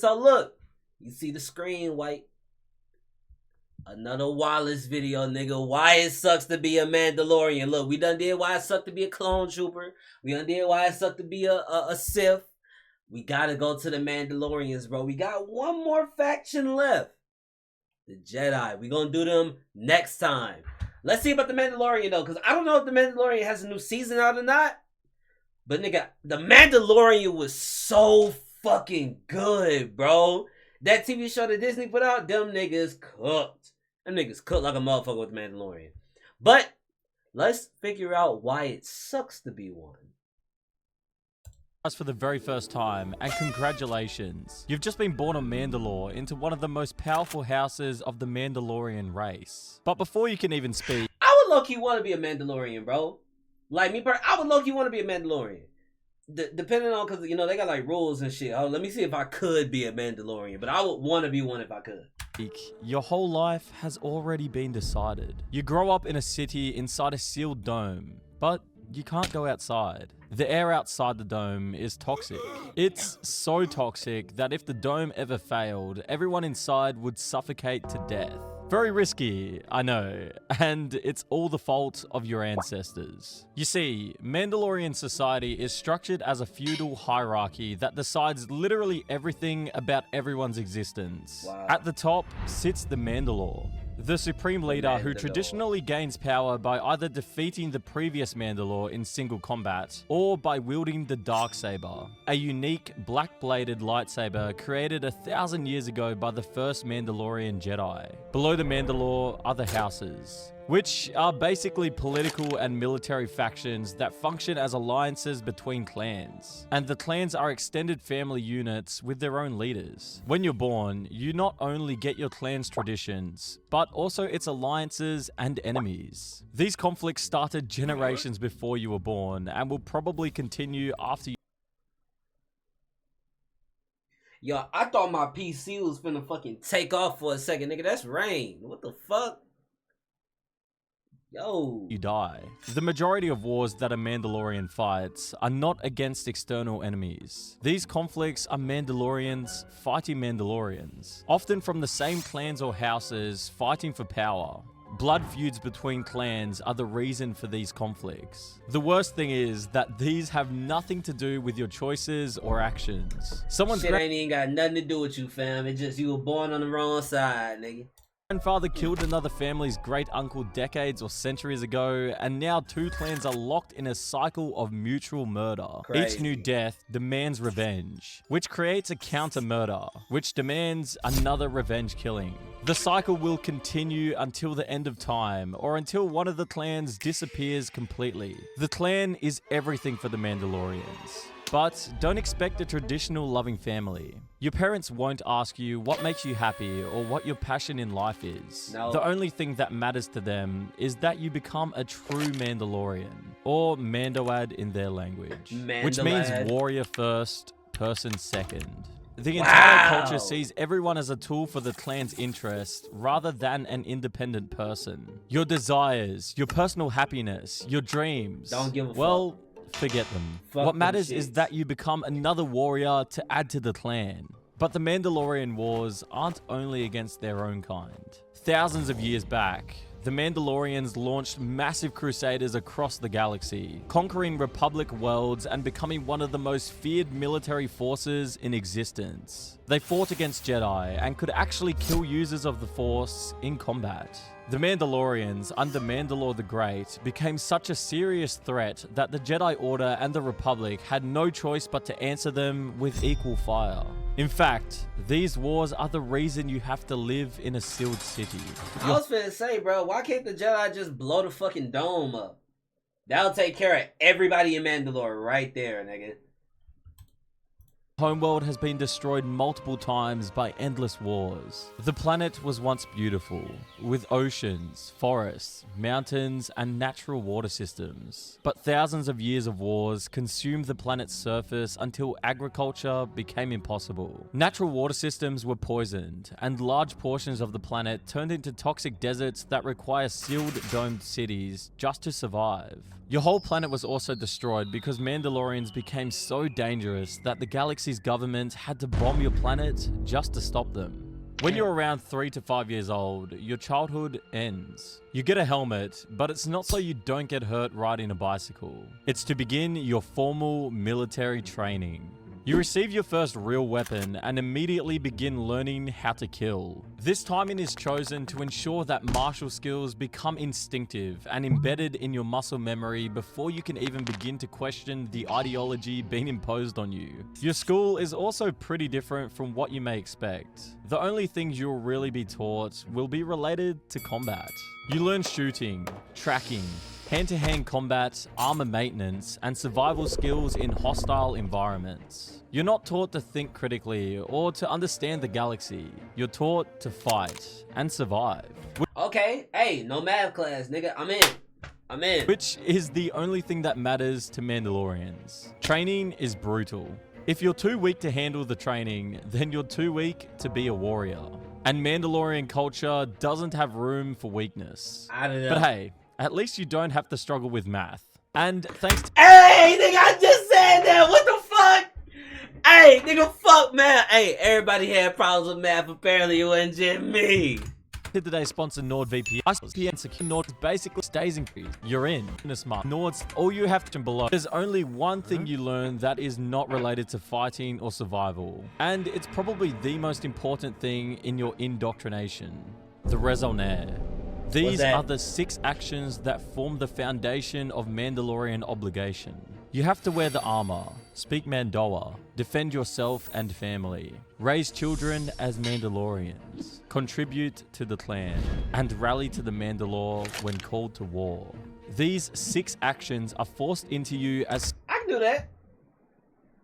So look, you see the screen, White. Another Wallace video, nigga. Why it sucks to be a Mandalorian. Look, we done did why it sucked to be a clone trooper. We done did why it sucked to be a Sith. We gotta go to the Mandalorians, bro. We got one more faction left. The Jedi. We gonna do them next time. Let's see about the Mandalorian, though, because I don't know if the Mandalorian has a new season out or not. But, nigga, the Mandalorian was so fucking good, bro. That TV show that Disney put out, them niggas cooked. Them niggas cooked like a motherfucker with the Mandalorian. But let's figure out why it sucks to be one. Us for the very first time, and congratulations. You've just been born on Mandalore into one of the most powerful houses of the Mandalorian race. But before you can even speak, I would low-key want to be a Mandalorian, bro. Like me, I would low-key want to be a Mandalorian. Depending on, because, you know, they got like rules and shit. Oh, let me see if I could be a Mandalorian, but I would want to be one if I could. Your whole life has already been decided. You grow up in a city inside a sealed dome, but you can't go outside. The air outside the dome is toxic. It's so toxic that if the dome ever failed, everyone inside would suffocate to death. Very risky, I know, and it's all the fault of your ancestors. You see, Mandalorian society is structured as a feudal hierarchy that decides literally everything about everyone's existence. Wow. At the top sits the Mandalore, the supreme leader who traditionally gains power by either defeating the previous Mandalore in single combat or by wielding the Darksaber, a unique black-bladed lightsaber created 1,000 years ago by the first Mandalorian Jedi. Below the Mandalore are the houses, which are basically political and military factions that function as alliances between clans. And the clans are extended family units with their own leaders. When you're born, you not only get your clan's traditions, but also its alliances and enemies. These conflicts started generations before you were born and will probably continue after you. Yo, I thought my PC was finna fucking take off for a second, nigga. That's rain. What the fuck? Yo. You die. The majority of wars that a Mandalorian fights are not against external enemies. These conflicts are Mandalorians fighting Mandalorians, often from the same clans or houses fighting for power. Blood feuds between clans are the reason for these conflicts. The worst thing is that these have nothing to do with your choices or actions. Someone's shit ain't even got nothing to do with you, fam. It's just you were born on the wrong side, nigga. Grandfather killed another family's great uncle decades or centuries ago, and now two clans are locked in a cycle of mutual murder. Crazy. Each new death demands revenge, which creates a counter murder, which demands another revenge killing. The cycle will continue until the end of time, or until one of the clans disappears completely. The clan is everything for the Mandalorians. But don't expect a traditional loving family. Your parents won't ask you what makes you happy or what your passion in life is. No. The only thing that matters to them is that you become a true Mandalorian, or Mandoad in their language, which means warrior first, person second. The entire culture sees everyone as a tool for the clan's interest rather than an independent person. Your desires, your personal happiness, your dreams. Don't give a fuck. Forget them. Fuck what matters them is shits. that you become another warrior to add to the clan. But the Mandalorian wars aren't only against their own kind. Thousands of years back, the Mandalorians launched massive crusaders across the galaxy, conquering Republic worlds and becoming one of the most feared military forces in existence. They fought against Jedi and could actually kill users of the Force in combat. The Mandalorians, under Mandalore the Great, became such a serious threat that the Jedi Order and the Republic had no choice but to answer them with equal fire. In fact, these wars are the reason you have to live in a sealed city. I was finna say, bro, why can't the Jedi just blow the fucking dome up? That'll take care of everybody in Mandalore right there, nigga. Homeworld has been destroyed multiple times by endless wars. The planet was once beautiful, with oceans, forests, mountains, and natural water systems. But thousands of years of wars consumed the planet's surface until agriculture became impossible. Natural water systems were poisoned, and large portions of the planet turned into toxic deserts that require sealed, domed cities just to survive. Your whole planet was also destroyed because Mandalorians became so dangerous that the galaxy's government had to bomb your planet just to stop them. When you're around 3 to 5 years old, your childhood ends. You get a helmet, but it's not so you don't get hurt riding a bicycle. It's to begin your formal military training. You receive your first real weapon and immediately begin learning how to kill. This timing is chosen to ensure that martial skills become instinctive and embedded in your muscle memory before you can even begin to question the ideology being imposed on you. Your school is also pretty different from what you may expect. The only things you'll really be taught will be related to combat. You learn shooting, tracking, hand-to-hand combat, armor maintenance, and survival skills in hostile environments. You're not taught to think critically or to understand the galaxy. You're taught to fight and survive. Okay, hey, no math class, nigga. I'm in. Which is the only thing that matters to Mandalorians. Training is brutal. If you're too weak to handle the training, then you're too weak to be a warrior. And Mandalorian culture doesn't have room for weakness. I don't know. But hey, at least you don't have to struggle with math. And thanks to— Hey, nigga, I just said that. What the fuck? Hey, nigga, fuck math. Hey, everybody had problems with math. Apparently, it wasn't just me. today's sponsor NordVPN. VPN secure Nord basically stays increased. You're in a smart Nord's all you have to below. There's only one thing you learn that is not related to fighting or survival. And it's probably the most important thing in your indoctrination. The raisonner. These are the 6 actions that form the foundation of Mandalorian obligation. You have to wear the armor, speak Mandoa, defend yourself and family, raise children as Mandalorians, contribute to the clan, and rally to the Mandalore when called to war. These 6 actions are forced into you as I can do that.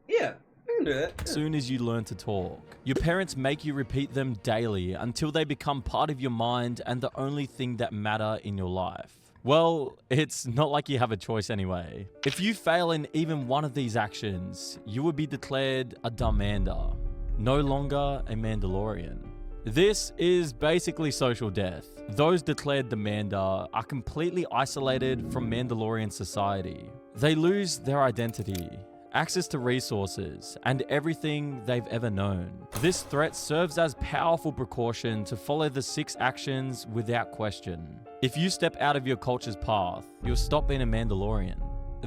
Yeah, I can do that. soon as you learn to talk. Your parents make you repeat them daily until they become part of your mind and the only thing that matter in your life. Well, it's not like you have a choice anyway. If you fail in even one of these actions, you would be declared a Damander, no longer a Mandalorian. This is basically social death. Those declared Damander are completely isolated from Mandalorian society. They lose their identity, access to resources, and everything they've ever known. This threat serves as powerful precaution to follow the 6 actions without question. If you step out of your culture's path, you'll stop being a Mandalorian.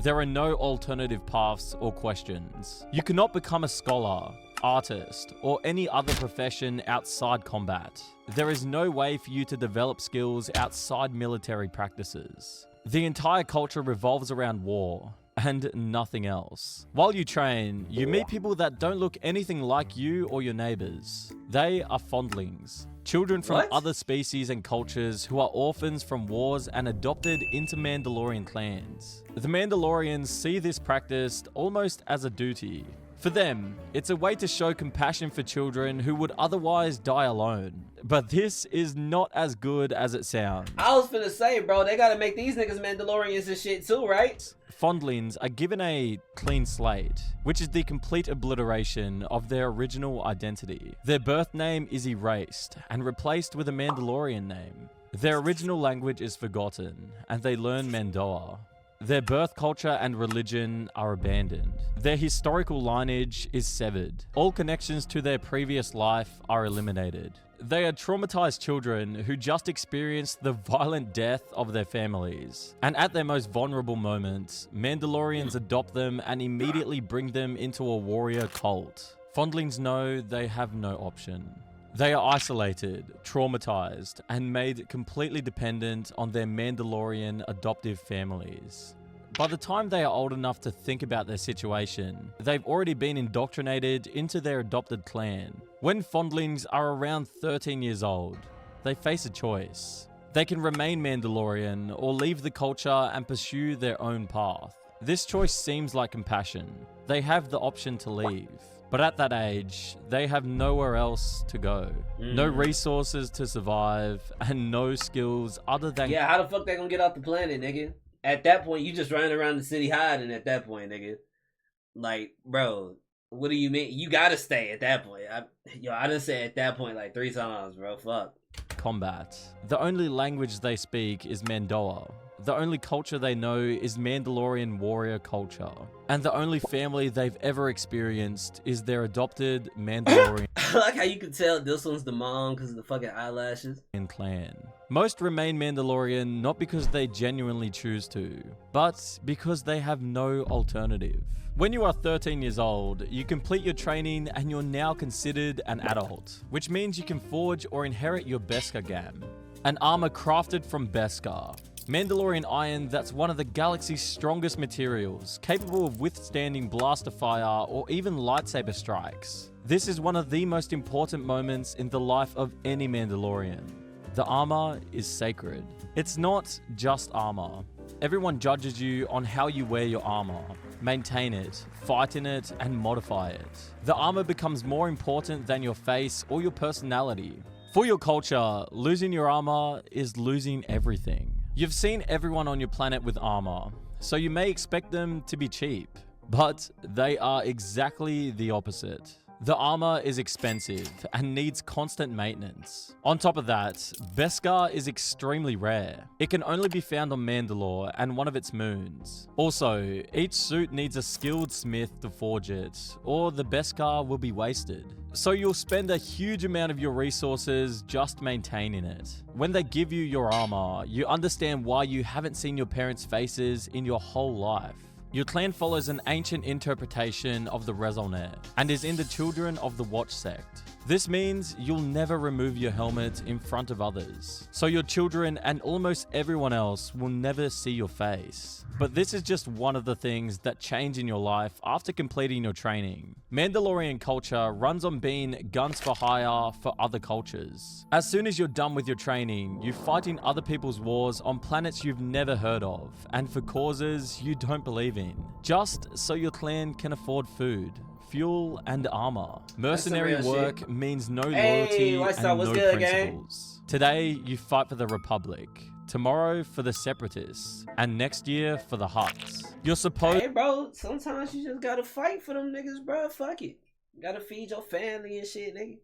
There are no alternative paths or questions. You cannot become a scholar, artist, or any other profession outside combat. There is no way for you to develop skills outside military practices. The entire culture revolves around war and nothing else. While you train, you meet people that don't look anything like you or your neighbors. They are fondlings, children from other species and cultures who are orphans from wars and adopted into Mandalorian clans. The Mandalorians see this practiced almost as a duty. For them, it's a way to show compassion for children who would otherwise die alone. But this is not as good as it sounds. I was finna say, bro, they gotta make these niggas Mandalorians and shit too, right? Fondlings are given a clean slate, which is the complete obliteration of their original identity. Their birth name is erased and replaced with a Mandalorian name. Their original language is forgotten, and they learn Mandoa. Their birth culture and religion are abandoned. Their historical lineage is severed. All connections to their previous life are eliminated. They are traumatized children who just experienced the violent death of their families. And at their most vulnerable moments, Mandalorians adopt them and immediately bring them into a warrior cult. Fondlings know they have no option. They are isolated, traumatized, and made completely dependent on their Mandalorian adoptive families. By the time they are old enough to think about their situation, they've already been indoctrinated into their adopted clan. When fondlings are around 13 years old, they face a choice. They can remain Mandalorian or leave the culture and pursue their own path. This choice seems like compassion. They have the option to leave. But at that age, they have nowhere else to go. No resources to survive, and no skills other than— Yeah, how the fuck they gonna get off the planet, nigga? At that point, you just running around the city hiding at that point, nigga. Like, bro, what do you mean? You gotta stay at that point. I done said at that point like 3 times, bro. Fuck. combat. The only language they speak is Mandoa. The only culture they know is Mandalorian warrior culture. And the only family they've ever experienced is their adopted Mandalorian I like how you can tell this one's the mom because of the fucking eyelashes. clan. Most remain Mandalorian not because they genuinely choose to, but because they have no alternative. When you are 13 years old, you complete your training and you're now considered an adult, which means you can forge or inherit your Beskar gam, an armor crafted from Beskar. Mandalorian iron that's one of the galaxy's strongest materials, capable of withstanding blaster fire or even lightsaber strikes. This is one of the most important moments in the life of any Mandalorian. The armor is sacred. It's not just armor. Everyone judges you on how you wear your armor. Maintain it, fight in it, and modify it. The armor becomes more important than your face or your personality. For your culture, losing your armor is losing everything. You've seen everyone on your planet with armor, so you may expect them to be cheap, but they are exactly the opposite. The armor is expensive and needs constant maintenance. On top of that, Beskar is extremely rare. It can only be found on Mandalore and one of its moons. Also, each suit needs a skilled smith to forge it, or the Beskar will be wasted. So you'll spend a huge amount of your resources just maintaining it. When they give you your armor, you understand why you haven't seen your parents' faces in your whole life. Your clan follows an ancient interpretation of the Rezolnet and is in the Children of the Watch sect. This means you'll never remove your helmet in front of others, so your children and almost everyone else will never see your face. But this is just one of the things that change in your life after completing your training. Mandalorian culture runs on being guns for hire for other cultures. As soon as you're done with your training, you fight in other people's wars on planets you've never heard of, and for causes you don't believe in, just so your clan can afford food, fuel, and armor. Mercenary work means no loyalty and no principles. Today, you fight for the Republic. Tomorrow for the Separatists. And next year for the Hutts. You're supposed— Hey, bro, sometimes you just gotta fight for them niggas, bro. Fuck it. You gotta feed your family and shit, nigga.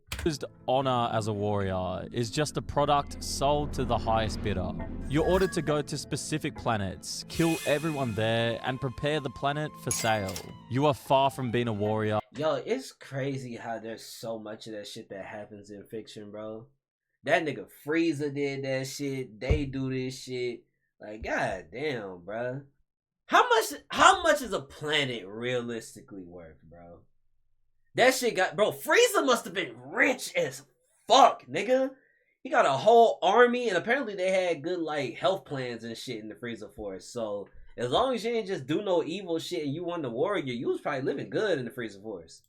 Honor as a warrior is just a product sold to the highest bidder. You're ordered to go to specific planets, kill everyone there, and prepare the planet for sale. You are far from being a warrior. Yo, it's crazy how there's so much of that shit that happens in fiction, bro. That nigga Frieza did that shit. They do this shit. Like, god damn, bro. How much is a planet realistically worth, bro? That shit got, bro, Frieza must have been rich as fuck, nigga. He got a whole army, and apparently they had good, like, health plans and shit in the Frieza Force. So, as long as you ain't just do no evil shit and you won the warrior, you was probably living good in the Frieza Force.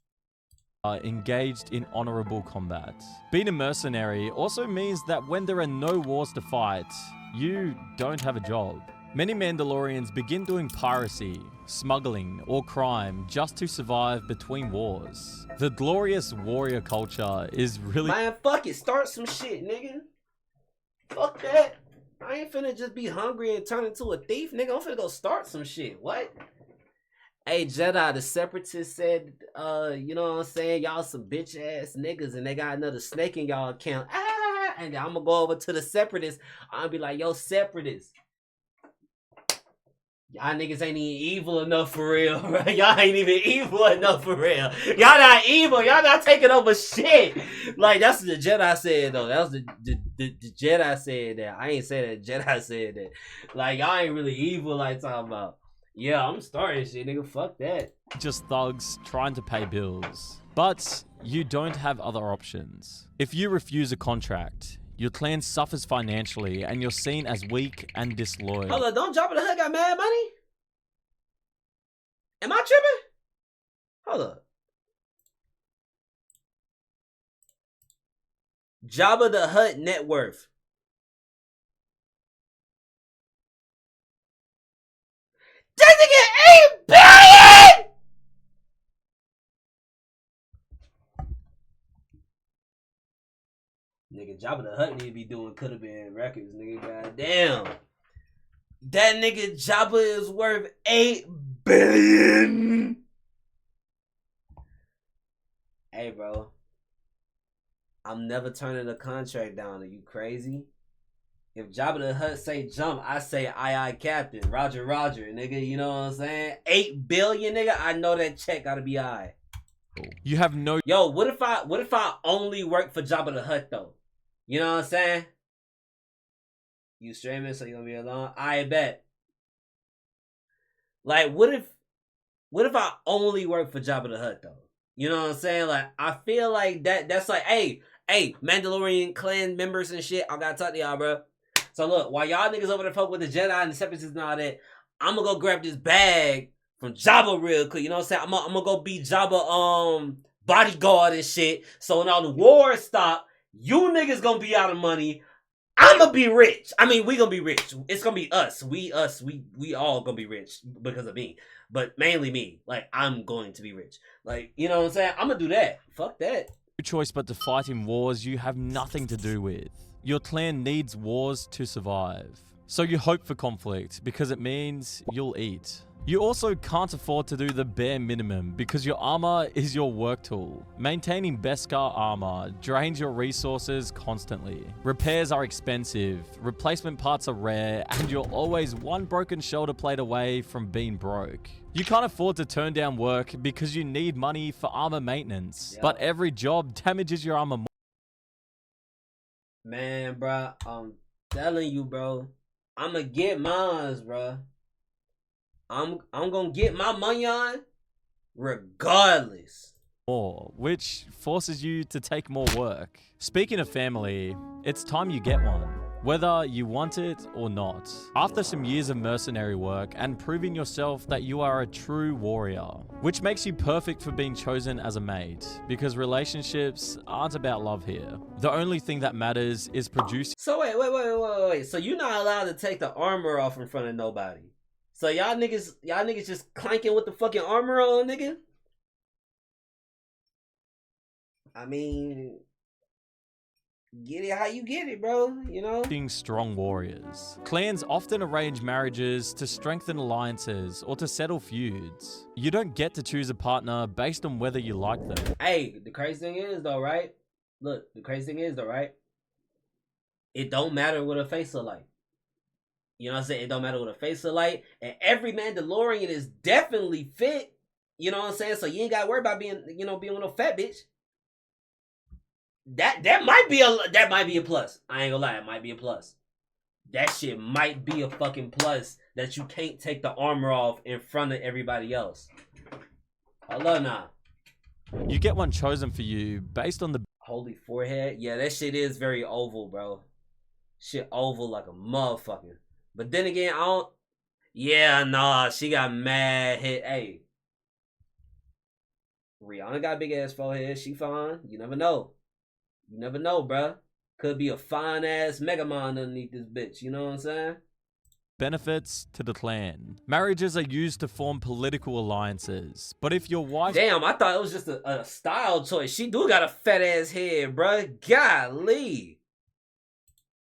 Engaged in honorable combat. Being a mercenary also means that when there are no wars to fight, you don't have a job. Many Mandalorians begin doing piracy, smuggling, or crime just to survive between wars. The glorious warrior culture is really— Man, fuck it. Start some shit, nigga. Fuck that. I ain't finna just be hungry and turn into a thief, nigga. I'm finna go start some shit. What? Hey, Jedi, the Separatists said, you know what I'm saying? Y'all some bitch ass niggas and they got another snake in y'all account. Ah! And I'm gonna go over to the Separatists. I'm gonna be like, yo, Separatists. Y'all niggas ain't even evil enough for real, right? Y'all ain't even evil enough for real. Y'all not evil. Y'all not taking over shit. Like, that's what the Jedi said, though. That was the Jedi said that. I ain't say that. Jedi said that. Like, y'all ain't really evil, like, talking about. Yeah, I'm starting shit, nigga. Fuck that. just thugs trying to pay bills. But you don't have other options. If you refuse a contract, your clan suffers financially and you're seen as weak and disloyal. Hold on, don't Jabba the Hutt got mad money? Am I tripping? Hold up. Jabba the Hutt net worth. That nigga 8 billion! Nigga, Jabba the Hutt need to be doing coulda been records, nigga. Goddamn. That nigga Jabba is worth 8 billion. Hey, bro. I'm never turning a contract down. Are you crazy? If Jabba the Hutt say jump, I say aye Captain. Roger, Roger, nigga. You know what I'm saying? 8 billion, nigga. I know that check gotta be aye. You have no. Yo, what if I only work for Jabba the Hutt though? You know what I'm saying? You streaming, so you gonna be alone? I bet. Like, what if I only work for Jabba the Hutt though? You know what I'm saying? Like, I feel like that's like, hey, Mandalorian clan members and shit, I gotta talk to y'all, bro. So look, while y'all niggas over there fuck with the Jedi and the Separatists and all that, I'm gonna go grab this bag from Jabba real quick. You know what I'm saying? I'm gonna go be Jabba bodyguard and shit. So when all the wars stop, you niggas gonna be out of money. I'm gonna be rich. I mean, we gonna be rich. It's gonna be us. We all gonna be rich because of me. But mainly me. Like, I'm going to be rich. Like, you know what I'm saying? I'm gonna do that. Fuck that. No choice but to fight in wars you have nothing to do with. Your clan needs wars to survive. So you hope for conflict because it means you'll eat. You also can't afford to do the bare minimum because your armor is your work tool. Maintaining Beskar armor drains your resources constantly. Repairs are expensive, replacement parts are rare, and you're always one broken shoulder plate away from being broke. You can't afford to turn down work because you need money for armor maintenance, but every job damages your armor more. Man, bro, I'm telling you, bro, I'ma get mines, bro. I'm gonna get my money on regardless. More, which forces you to take more work. Speaking of family, it's time you get one, whether you want it or not. After some years of mercenary work and proving yourself that you are a true warrior, which makes you perfect for being chosen as a mate, because relationships aren't about love here. The only thing that matters is producing. So wait. So you're not allowed to take the armor off in front of nobody. So y'all niggas just clanking with the fucking armor on, nigga? I mean, get it how you get it, bro, you know? Being strong warriors. Clans often arrange marriages to strengthen alliances or to settle feuds. You don't get to choose a partner based on whether you like them. Hey, the crazy thing is though, right? Look, it don't matter what a face look like. You know what I'm saying? It don't matter what a face look like. And every Mandalorian is definitely fit. You know what I'm saying? So you ain't gotta worry about being with no fat bitch. That might be a plus. I ain't gonna lie, it might be a plus. That shit might be a fucking plus that you can't take the armor off in front of everybody else. Hello now. You get one chosen for you based on the holy forehead. Yeah, that shit is very oval, bro. Shit oval like a motherfucker. But then again, I don't. Yeah, nah, she got mad hit. Hey, Rihanna got a big ass forehead. She fine. You never know. You never know, bruh. Could be a fine ass Megamon underneath this bitch. You know what I'm saying? benefits to the clan. Marriages are used to form political alliances, but if your wife... Damn, I thought it was just a style choice. She do got a fat ass head, bruh. Golly.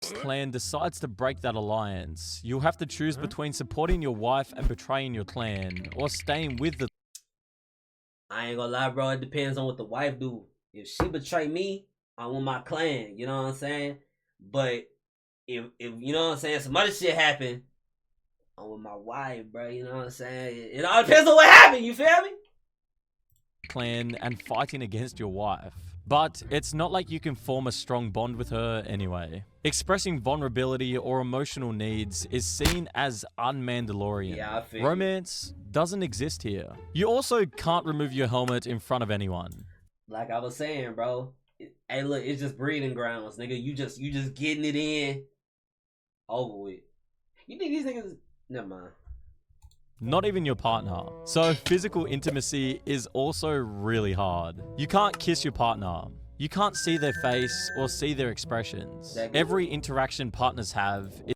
Clan decides to break that alliance, you'll have to choose between supporting your wife and betraying your clan, or staying with the... I ain't gonna lie, bro. It depends on what the wife do. If she betray me, I want my clan. You know what I'm saying? But if you know what I'm saying, some other shit happen, I want my wife, bro. You know what I'm saying? It all depends on what happened. You feel me? Clan and fighting against your wife. But it's not like you can form a strong bond with her anyway. Expressing vulnerability or emotional needs is seen as un-Mandalorian. Yeah, I feel Romance doesn't exist here. You also can't remove your helmet in front of anyone. Like I was saying, bro. Hey, look, it's just breeding grounds, nigga. You just getting it in. Over with. You think these niggas... Never mind. Not even your partner. So physical intimacy is also really hard. You can't kiss your partner. You can't see their face or see their expressions. Every interaction partners have is...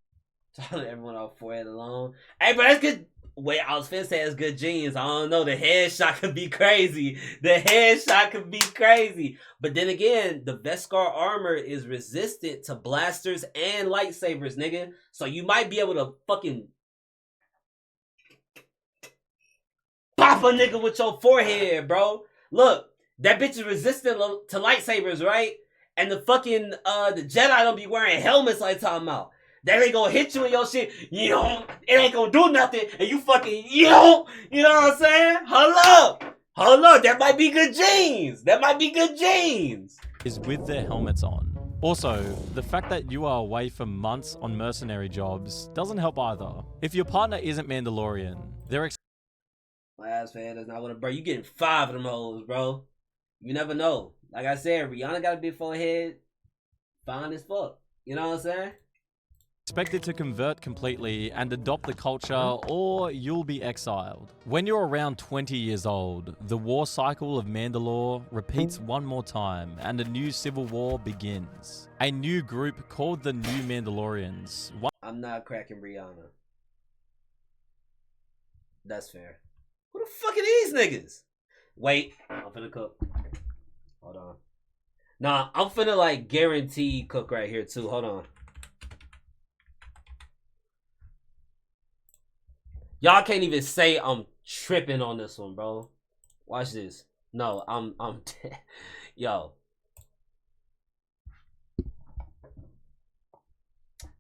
Telling everyone off forehead alone. Hey, but that's good. Wait, I was finna say it's good genes. I don't know. The headshot could be crazy. The headshot could be crazy. But then again, the Beskar armor is resistant to blasters and lightsabers, nigga. So you might be able to fucking pop a nigga with your forehead, bro. Look, that bitch is resistant to lightsabers, right? And the fucking the Jedi don't be wearing helmets like talking about. They ain't gonna hit you in your shit. You know, it ain't gonna do nothing, and you fucking you know what I'm saying? Hold up, that might be good genes. Is with their helmets on. Also, the fact that you are away for months on mercenary jobs doesn't help either. If your partner isn't Mandalorian, they're my ass fan does not want to, bro. You getting 5 of them hoes, bro. You never know. Like I said, Rihanna got a big forehead, fine as fuck. You know what I'm saying? expected to convert completely and adopt the culture, or you'll be exiled. When you're around 20 years old, the war cycle of Mandalore repeats one more time, and a new civil war begins. A new group called the New Mandalorians. I'm not cracking Rihanna. That's fair. Who the fuck are these niggas? Wait, I'm finna cook. Hold on. Nah, I'm finna like guarantee cook right here too. Hold on. Y'all can't even say I'm tripping on this one, bro. Watch this. No, I'm yo.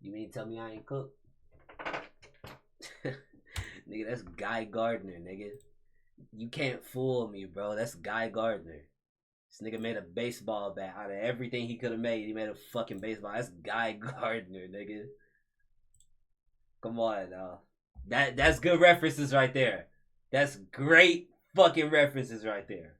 You mean to tell me I ain't cooked? Nigga, that's Guy Gardner, nigga. You can't fool me, bro. That's Guy Gardner. This nigga made a baseball bat out of everything he could have made. He made a fucking baseball. That's Guy Gardner, nigga. Come on, dog. That's good references right there. That's great fucking references right there.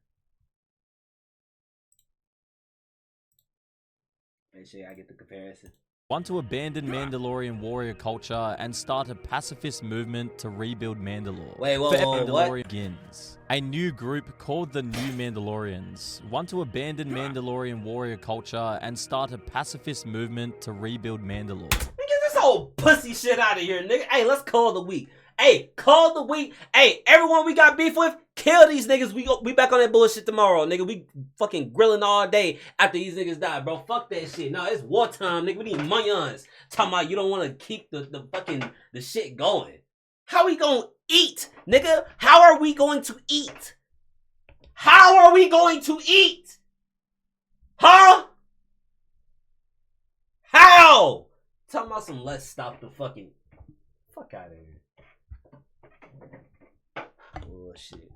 Make sure I get the comparison. Want to abandon Mandalorian warrior culture and start a pacifist movement to rebuild Mandalore. Wait, Mandalorian what? Begins. A new group called the New Mandalorians want to abandon Mandalorian warrior culture and start a pacifist movement to rebuild Mandalore. Get this whole pussy shit out of here, nigga. Hey, let's call the week. Hey, call the week. Hey, everyone we got beef with, kill these niggas. We back on that bullshit tomorrow, nigga. We fucking grilling all day after these niggas die, bro. Fuck that shit. No, it's wartime, nigga. We need mayons. Talking about you don't want to keep the fucking the shit going. How we gonna eat, nigga? How are we going to eat? How are we going to eat? Huh? How? Talking about some let's stop the fucking fuck out of here. Bullshit.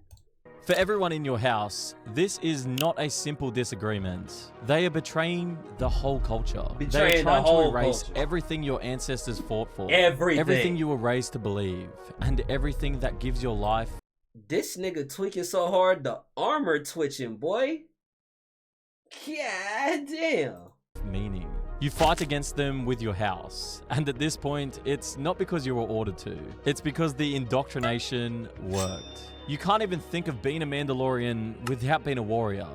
For everyone in your house, this is not a simple disagreement. They are betraying the whole culture. They are trying to erase everything your ancestors fought for. Everything you were raised to believe. And everything that gives your life. This nigga tweaking so hard, the armor twitching, boy. God damn. Meaning. You fight against them with your house. And at this point, it's not because you were ordered to. It's because the indoctrination worked. You can't even think of being a Mandalorian without being a warrior.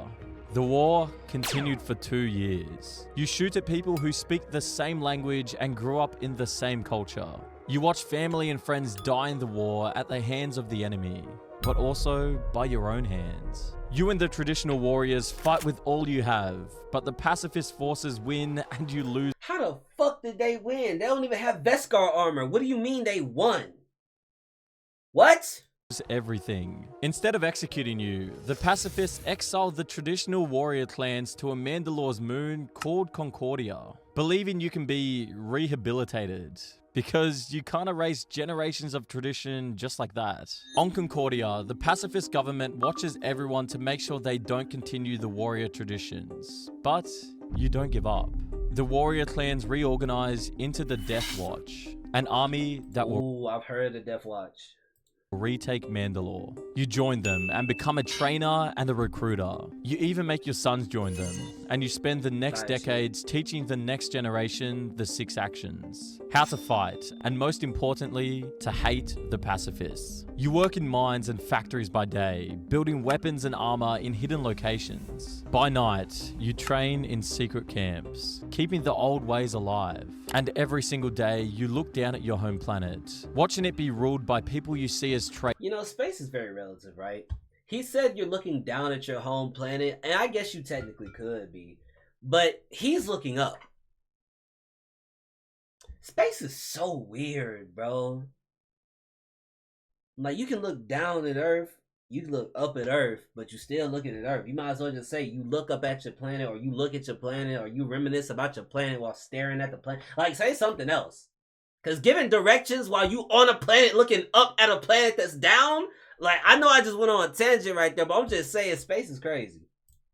The war continued for 2 years. You shoot at people who speak the same language and grew up in the same culture. You watch family and friends die in the war at the hands of the enemy, but also by your own hands. You and the traditional warriors fight with all you have, but the pacifist forces win and you lose. How the fuck did they win? They don't even have Beskar armor. What do you mean they won? What? Everything. Instead of executing you, the pacifists exiled the traditional warrior clans to a Mandalore's moon called Concordia, believing you can be rehabilitated. Because you can't erase generations of tradition just like that. On Concordia, the pacifist government watches everyone to make sure they don't continue the warrior traditions. But you don't give up. The warrior clans reorganize into the Death Watch, an army that will... Ooh, I've heard of the Death Watch. Retake Mandalore. You join them and become a trainer and a recruiter. You even make your sons join them. And you spend the next decades teaching the next generation the 6 actions. How to fight, and most importantly, to hate the pacifists. You work in mines and factories by day, building weapons and armor in hidden locations. By night, you train in secret camps, keeping the old ways alive. And every single day, you look down at your home planet, watching it be ruled by people you see as traitors. You know, space is very relative, right? He said you're looking down at your home planet, and I guess you technically could be, but he's looking up. Space is so weird, bro. Like, you can look down at Earth, you can look up at Earth, but you're still looking at Earth. You might as well just say you look up at your planet, or you look at your planet, or you reminisce about your planet while staring at the planet. Like, say something else. Because giving directions while you on a planet looking up at a planet that's down, like, I know I just went on a tangent right there, but I'm just saying space is crazy.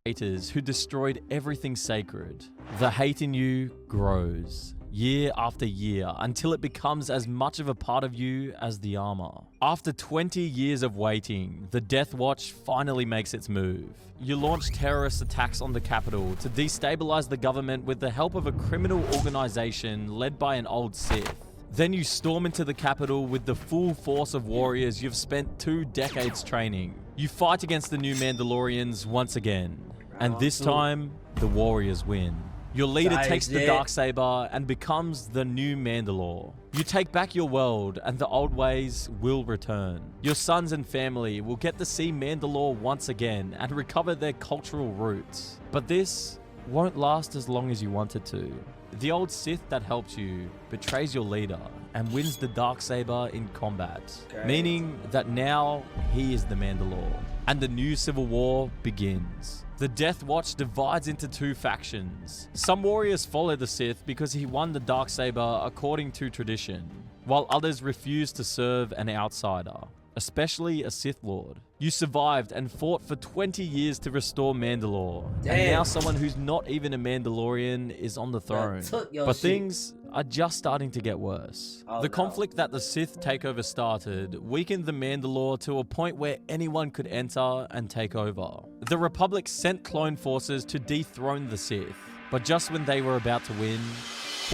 Who destroyed everything sacred. The hate in you grows year after year until it becomes as much of a part of you as the armor. After 20 years of waiting, the Death Watch finally makes its move. You launch terrorist attacks on the capital to destabilize the government with the help of a criminal organization led by an old Sith. Then you storm into the capital with the full force of warriors you've spent 2 decades training. You fight against the new Mandalorians once again, and this time, the warriors win. Your leader takes the Darksaber and becomes the new Mandalore. You take back your world and the old ways will return. Your sons and family will get to see Mandalore once again and recover their cultural roots. But this won't last as long as you want it to. The old Sith that helped you betrays your leader and wins the Darksaber in combat, meaning that now he is the Mandalore, and the new civil war begins. The Death Watch divides into 2 factions. Some warriors follow the Sith because he won the Darksaber according to tradition, while others refuse to serve an outsider, especially a Sith Lord. You survived and fought for 20 years to restore Mandalore, and now someone who's not even a Mandalorian is on the throne. But things are just starting to get worse. The conflict that the Sith takeover started weakened the Mandalore to a point where anyone could enter and take over. The Republic sent clone forces to dethrone the Sith, but just when they were about to win,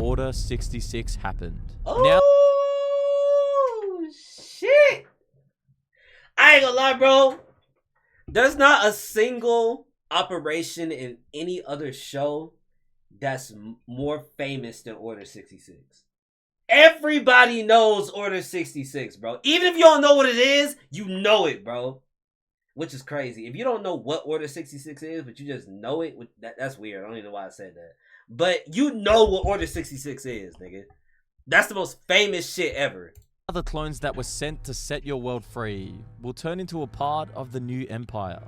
Order 66 happened. Oh, shit! I ain't gonna lie, bro. There's not a single operation in any other show that's more famous than Order 66. Everybody knows Order 66, bro. Even if you don't know what it is, you know it, bro. Which is crazy. If you don't know what Order 66 is, but you just know it, that's weird. I don't even know why I said that. But you know what Order 66 is, nigga. That's the most famous shit ever. Other clones that were sent to set your world free will turn into a part of the new Empire.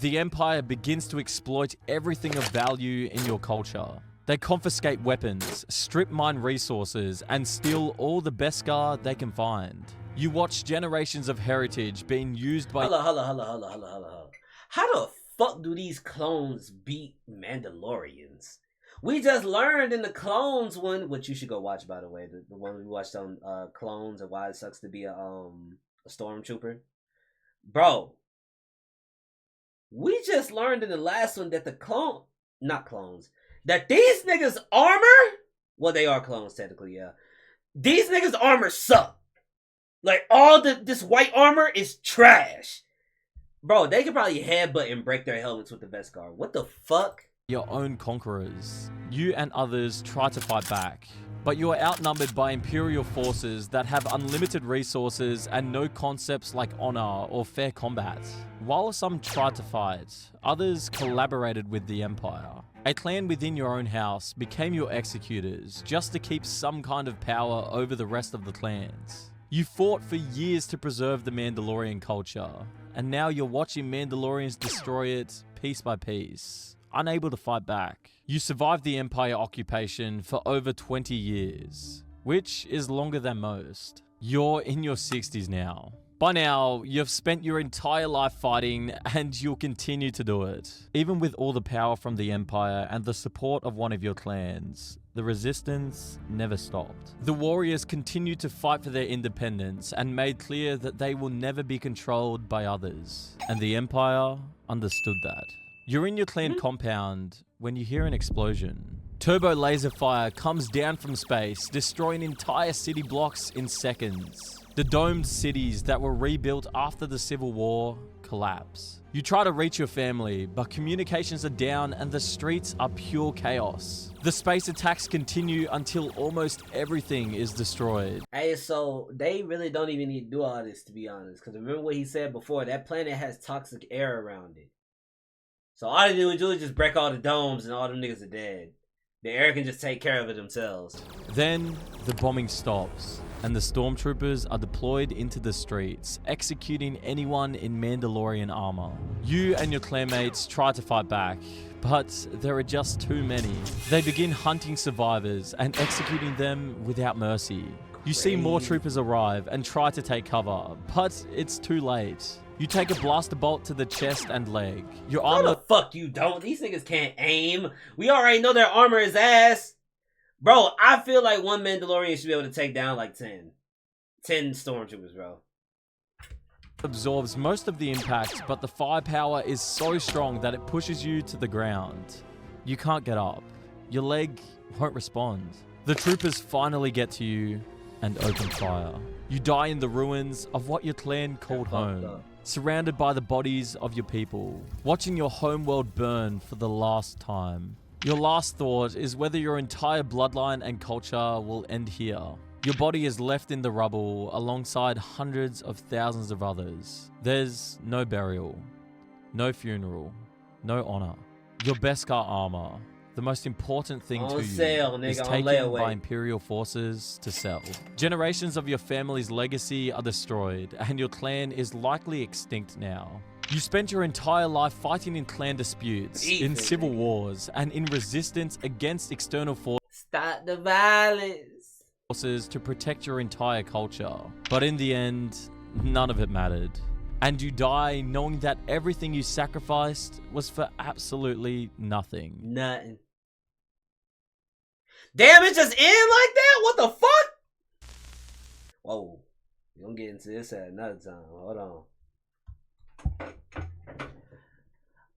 The Empire begins to exploit everything of value in your culture. They confiscate weapons, strip mine resources, and steal all the Beskar they can find. You watch generations of heritage being used by— Hold. How the fuck do these clones beat Mandalorians? We just learned in the Clones one, which you should go watch, by the way, the one we watched on Clones and why it sucks to be a stormtrooper. Bro, we just learned in the last one that that these niggas' armor, well, they are clones technically, yeah. These niggas' armor suck. Like, all this white armor is trash. Bro, they could probably headbutt and break their helmets with the Beskar. What the fuck? Your own conquerors. You and others try to fight back, but you are outnumbered by Imperial forces that have unlimited resources and no concepts like honor or fair combat. While some tried to fight, others collaborated with the Empire. A clan within your own house became your executors just to keep some kind of power over the rest of the clans. You fought for years to preserve the Mandalorian culture, and now you're watching Mandalorians destroy it piece by piece. Unable to fight back. You survived the Empire occupation for over 20 years, which is longer than most. You're in your 60s now. By now, you've spent your entire life fighting, and you'll continue to do it. Even with all the power from the Empire and the support of one of your clans, the resistance never stopped. The warriors continued to fight for their independence and made clear that they will never be controlled by others. And the Empire understood that. You're in your clan compound when you hear an explosion. Turbo laser fire comes down from space, destroying entire city blocks in seconds. The domed cities that were rebuilt after the Civil War collapse. You try to reach your family, but communications are down and the streets are pure chaos. The space attacks continue until almost everything is destroyed. Hey, so they really don't even need to do all this, to be honest. Because remember what he said before, that planet has toxic air around it. So all they do is just break all the domes and all them niggas are dead. The air can just take care of it themselves. Then the bombing stops, and the stormtroopers are deployed into the streets, executing anyone in Mandalorian armor. You and your clanmates try to fight back, but there are just too many. They begin hunting survivors and executing them without mercy. You see more troopers arrive and try to take cover, but it's too late. You take a blaster bolt to the chest and leg. Your armor... No, the fuck you don't. These niggas can't aim. We already know their armor is ass. Bro, I feel like one Mandalorian should be able to take down like 10 stormtroopers, bro. Absorbs most of the impact, but the firepower is so strong that it pushes you to the ground. You can't get up. Your leg won't respond. The troopers finally get to you and open fire. You die in the ruins of what your clan called home, surrounded by the bodies of your people, watching your homeworld burn for the last time. Your last thought is whether your entire bloodline and culture will end here. Your body is left in the rubble alongside hundreds of thousands of others. There's no burial, no funeral, no honor. Your Beskar armor, the most important thing to you, is taken by Imperial forces to sell. Generations of your family's legacy are destroyed, and your clan is likely extinct now. You spent your entire life fighting in clan disputes, in civil wars, and in resistance against external forces. Stop the violence. To protect your entire culture. But in the end, none of it mattered. And you die knowing that everything you sacrificed was for absolutely nothing. Nothing. Damn, it just end like that? What the fuck? Whoa. We're gonna get into this at another time. Hold on.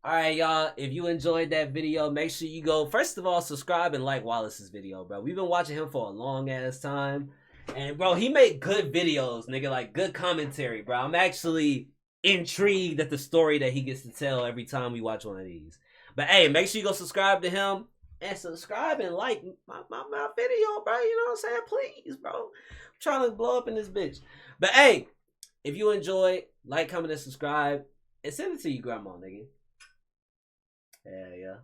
Alright, y'all. If you enjoyed that video, make sure you go, first of all, subscribe and like Wallace's video, bro. We've been watching him for a long ass time. And, bro, he made good videos, nigga. Like, good commentary, bro. I'm actually intrigued at the story that he gets to tell every time we watch one of these. But, hey, make sure you go subscribe to him. And subscribe and like my video, bro. You know what I'm saying? Please, bro. I'm trying to blow up in this bitch. But, hey, if you enjoy, like, comment, and subscribe. And send it to your grandma, nigga. Yeah.